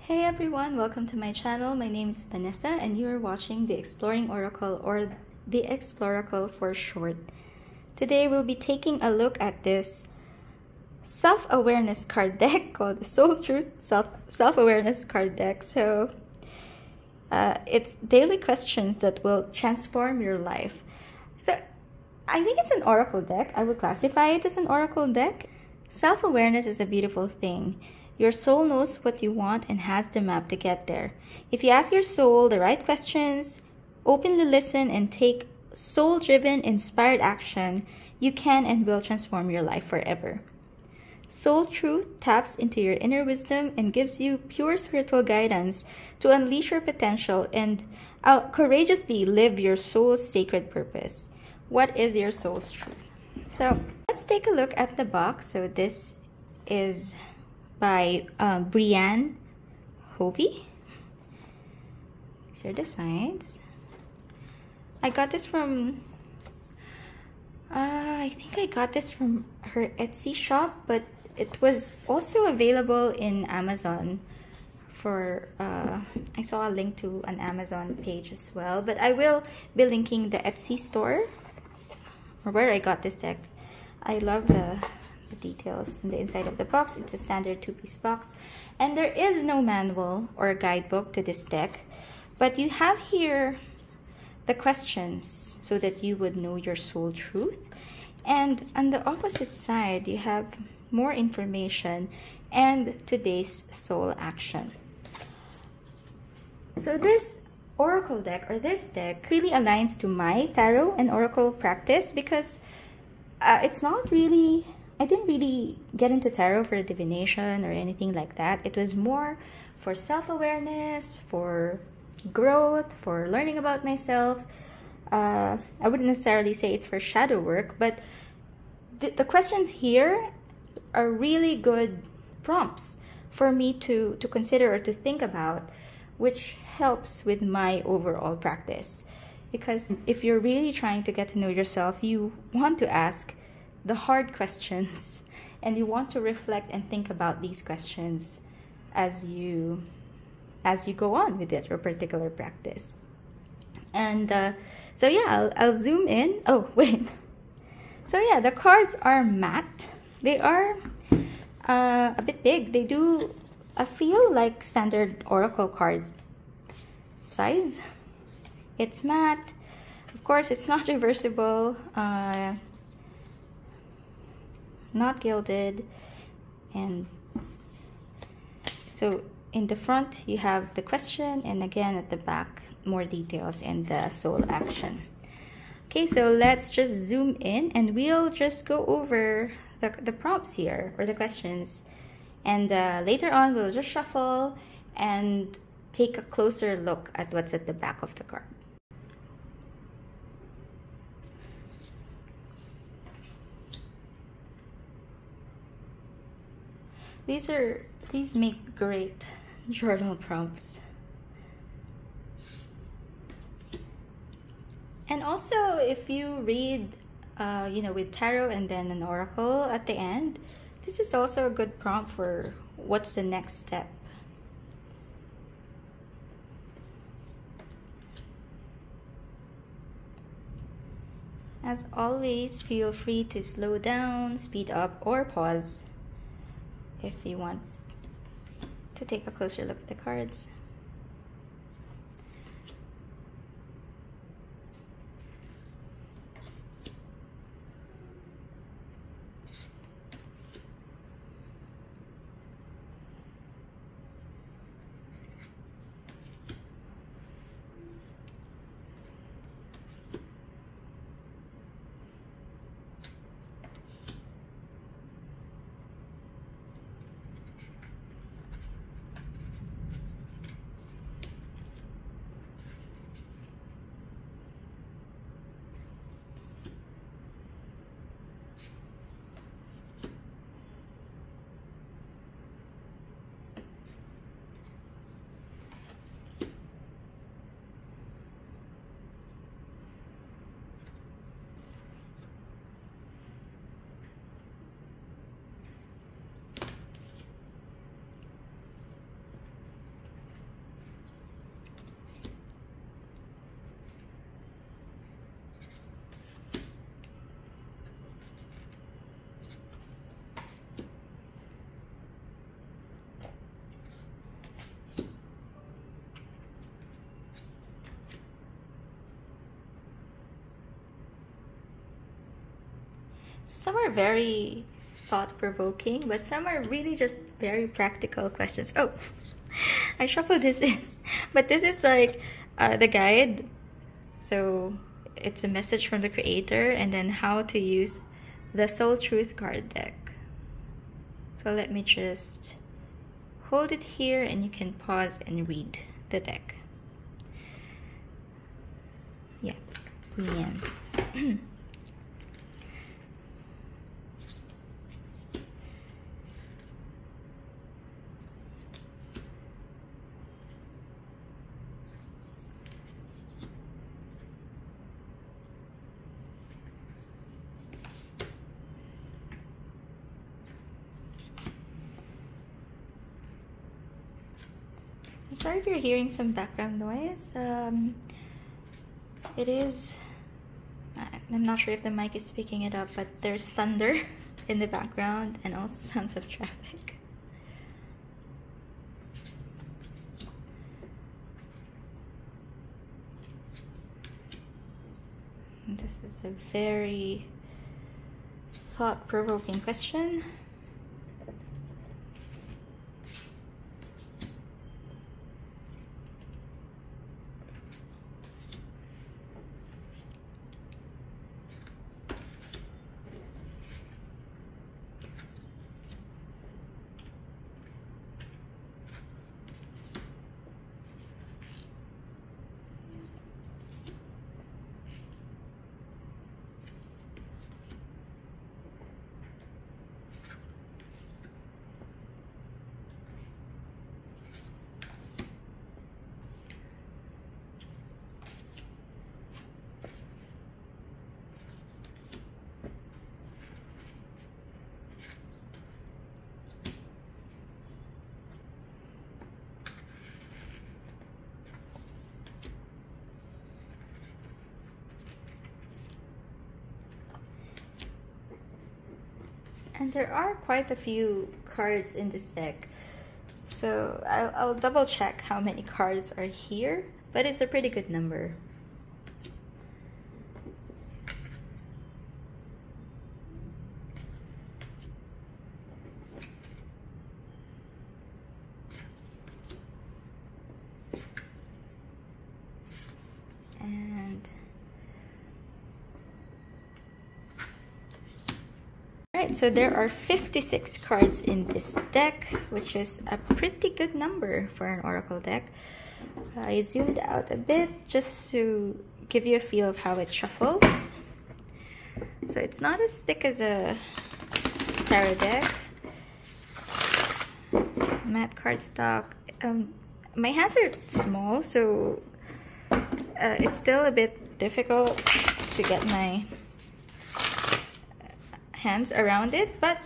Hey everyone, welcome to my channel. My name is Vanessa and you are watching the Exploring Oracle, or the Exploracle for short. Today we'll be taking a look at this self-awareness card deck called the Soul Truth Self-Awareness card deck. So it's daily questions that will transform your life. So I think it's an oracle deck. I would classify it as an oracle deck. Self-awareness is a beautiful thing. Your soul knows what you want and has the map to get there. If you ask your soul the right questions, openly listen, and take soul-driven, inspired action, you can and will transform your life forever. Soul Truth taps into your inner wisdom and gives you pure spiritual guidance to unleash your potential and courageously live your soul's sacred purpose. What is your soul's truth? So let's take a look at the box. So this is by Brianne Hovey. These are the sides. I got this from I think I got this from her Etsy shop, but it was also available in Amazon for I saw a link to an Amazon page as well, but I will be linking the Etsy store or where I got this deck. I love the details in the inside of the box. It's a standard 2-piece box, and there is no manual or guidebook to this deck, but you have here the questions so that you would know your soul truth, and on the opposite side you have more information and today's soul action. So this oracle deck, or this deck, really aligns to my tarot and oracle practice because it's not really, I didn't really get into tarot for divination or anything like that. It was more for self-awareness, for growth, for learning about myself. I wouldn't necessarily say it's for shadow work, but the questions here are really good prompts for me to consider or to think about, which helps with my overall practice. Because if you're really trying to get to know yourself, you want to ask the hard questions and you want to reflect and think about these questions as you go on with your particular practice. And so yeah, I'll zoom in. Oh wait, so yeah, the cards are matte. They are a bit big. They do feel like standard oracle card size. It's matte. Of course, it's not reversible, not gilded, and so in the front you have the question, and again at the back more details and the soul action. Okay, so let's just zoom in and we'll just go over the prompts here, or the questions, and later on we'll just shuffle and take a closer look at what's at the back of the card. These make great journal prompts. And also, if you read with tarot and then an oracle at the end, this is also a good prompt for what's the next step. As always, feel free to slow down, speed up, or pause if you want to take a closer look at the cards. Some are very thought-provoking, but some are really just very practical questions. Oh, I shuffled this in, but this is like the guide. So it's a message from the creator, and then how to use the Soul Truth card deck. So let me just hold it here and you can pause and read the deck. Yeah, Lian. Sorry if you're hearing some background noise. It is, I'm not sure if the mic is picking it up, but there's thunder in the background and also sounds of traffic. And this is a very thought-provoking question. And there are quite a few cards in this deck, so I'll double check how many cards are here, but it's a pretty good number. Alright, so there are 56 cards in this deck, which is a pretty good number for an oracle deck. I zoomed out a bit just to give you a feel of how it shuffles. So it's not as thick as a tarot deck. Matte cardstock. My hands are small, so it's still a bit difficult to get my hands around it, but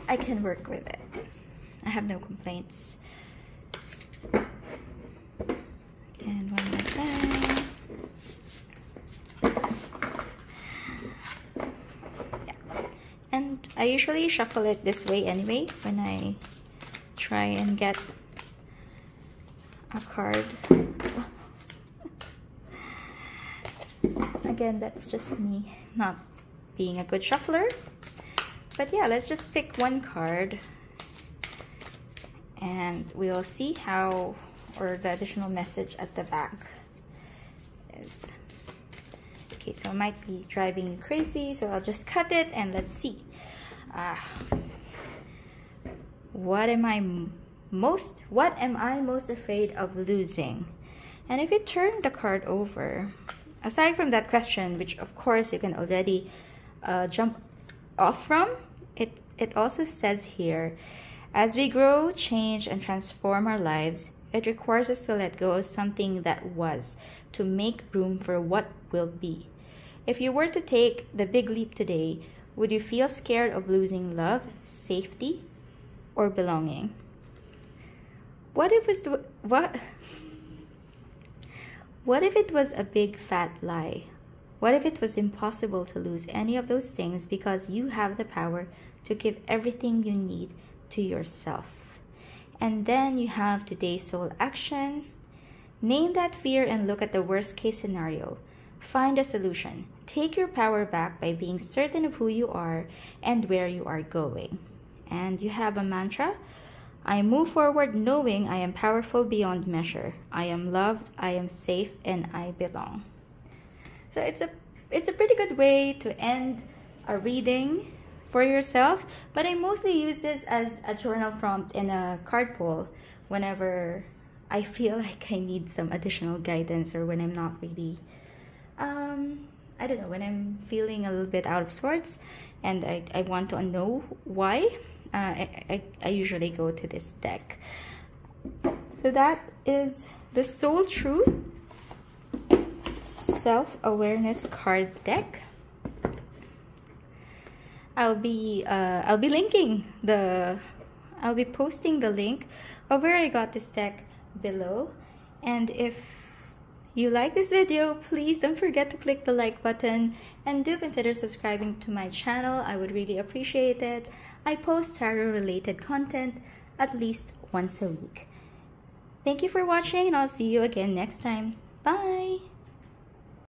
I can work with it. I have no complaints. And one more time. Yeah. And I usually shuffle it this way anyway when I try and get a card. Again, that's just me not being a good shuffler. But yeah, let's just pick one card and we'll see how, or the additional message at the back is. Okay, so it might be driving you crazy, so I'll just cut it and let's see. What am I most afraid of losing? And if you turn the card over, aside from that question, which of course you can already jump off from, it also says here, as we grow, change, and transform our lives, it requires us to let go of something that was, to make room for what will be. If you were to take the big leap today, would you feel scared of losing love, safety, or belonging? What if it was a big fat lie? What if it was impossible to lose any of those things because you have the power to give everything you need to yourself? And then you have today's soul action. Name that fear and look at the worst case scenario. Find a solution. Take your power back by being certain of who you are and where you are going. And you have a mantra. I move forward knowing I am powerful beyond measure. I am loved, I am safe, and I belong. So it's a pretty good way to end a reading for yourself, but I mostly use this as a journal prompt in a card pull whenever I feel like I need some additional guidance, or when I'm not really, I don't know, when I'm feeling a little bit out of sorts and I want to know why. I usually go to this deck. So that is the Soul Truth Self-Awareness card deck. I'll be posting the link of where I got this deck below. And if you like this video, please don't forget to click the like button and do consider subscribing to my channel. I would really appreciate it. I post tarot related content at least once a week. Thank you for watching, and I'll see you again next time. Bye!